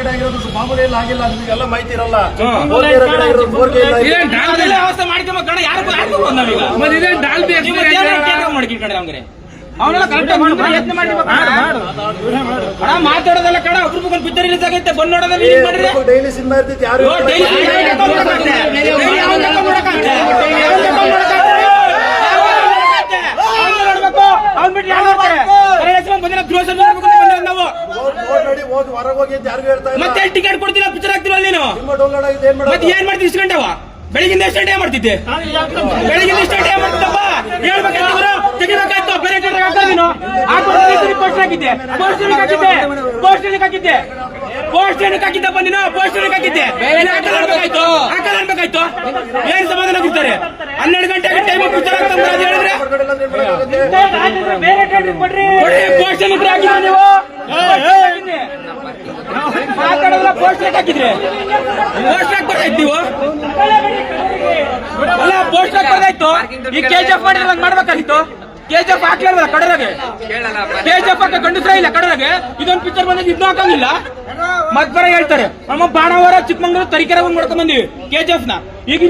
ಕಡೆ ಆಗಿರೋದು ಮಾಮೂಲಿ ಎಲ್ಲ ಆಗಿಲ್ಲ, ನಿಮಗೆಲ್ಲ ಮಾಹಿತಿ ಇರಲ್ಲ. ವ್ಯವಸ್ಥೆ ಮಾಡ್ಕೊಂಬ ಯಾರು ಮಾಡ್ಕೊಂಡ್ರೆ ಅವ್ರಿಗೆ ಅವನೆಲ್ಲ ಕರೆಕ್ಟ್ ಮಾತಾಡೋದಲ್ಲ ಕಣ. ಒಬ್ರು ಪಿಕ್ಚರ್ ರಿಲೀಸ್ ಆಗೈತೆ ಬಂದ್ ನೋಡೋದಲ್ಲ ಡೈಲಿ ಸಿನಿಮಾ ಇರ್ತೈತಿ. ಯಾರು ಹೊರಗೆ ಹೋಗಿ ಯಾರಿಗೂ ಹೇಳ್ತಾ ಇಲ್ಲ. ಮತ್ತೆ ಟಿಕೆಟ್ ಕೊಡ್ತೀರಾ ಪಿಕ್ಚರ್ ಆಗ್ತಿಲ್ಲ ನೀನು ಡೌನ್ಲೋಡ್ ಆಗಿದೆ. ಏನ್ ಮತ್ತೆ ಏನ್ ಮಾಡ್ತೀವಿ ಇಷ್ಟು ಗಂಟೆವ ಬೆಳಿಗ್ಗೆ ಎಷ್ಟು ಗಂಟೆ ಮಾಡ್ತಿದ್ದೆ ಬೆಳಿಗ್ಗೆ ಎಷ್ಟು ಗಂಟೆ ಮಾಡ್ತಿದ್ದಪ್ಪ ಹೇಳ್ಬೇಕಾಯ್ತು ತೆಗಿಬೇಕಾಯ್ತು. ಬೇರೆ ನೀನು ಪೋಸ್ಟ್ ಹಾಕಿದ್ದೆ ಹಾಕಿದ್ದಪ್ಪ ನೀನು ಪೋಸ್ಟ್ ಹಾಕಿದ್ದೆ ಹಾಕಲಾಡ್ಬೇಕಾಯ್ತು. ಏನ್ ಸಮಾಧಾನ ಕೊಡ್ತಾರೆ 12 ಗಂಟೆಗೆ ಟೈಮ್ ಪಿಕ್ಚರ್ ಆಗ್ತಂದ್ರೆ ಅದು ಹೇಳಿದ್ರೆ ಪೋಸ್ಟ್ ಹಾಕಿದ್ರೆ ನೀವು ಮಾತಾಡೋದ್ರ ಪೋಸ್ಟ್ ಹಾಕಿದ್ರೆ ಪೋಸ್ಟ್ ಹಾಕ್ಬೇಕಾಯ್ತು ನೀವು ಅಲ್ಲ ಪೋಸ್ಟ್ ಹಾಕ್ಬಾರ್ದಾಯ್ತು. ಈ ಕೆಜಿಎಫ್ ಮಾಡ್ಬೇಕಾಗಿತ್ತು. ಕೆಜಿಎಫ್ ಹಾಕ್ಲಿಲ್ಲ ಕಡರಾಗೆ ಕೆಜಿಎಫ್ ಹಾಕ ಗಂಡಸ್ರ ಇಲ್ಲ ಕಡರಾಗೆ. ಇದೊಂದು ಪಿಕ್ಚರ್ ಬಂದಿದ್ದು ಇದನ್ನು ಹಾಕಂಗಿಲ್ಲ. ಮತ್ ಬರ ಹೇಳ್ತಾರೆ ನಮ್ಮ ಬಾಣಾವರ ಚಿಕ್ಕಮಂಗ್ಳೂರು ತರೀಕೆರೆ ಮಾಡ್ಕೊಂಡ್ ಬಂದಿವಿ ಕೆಜಿಎಫ್ ನ. ಈಗ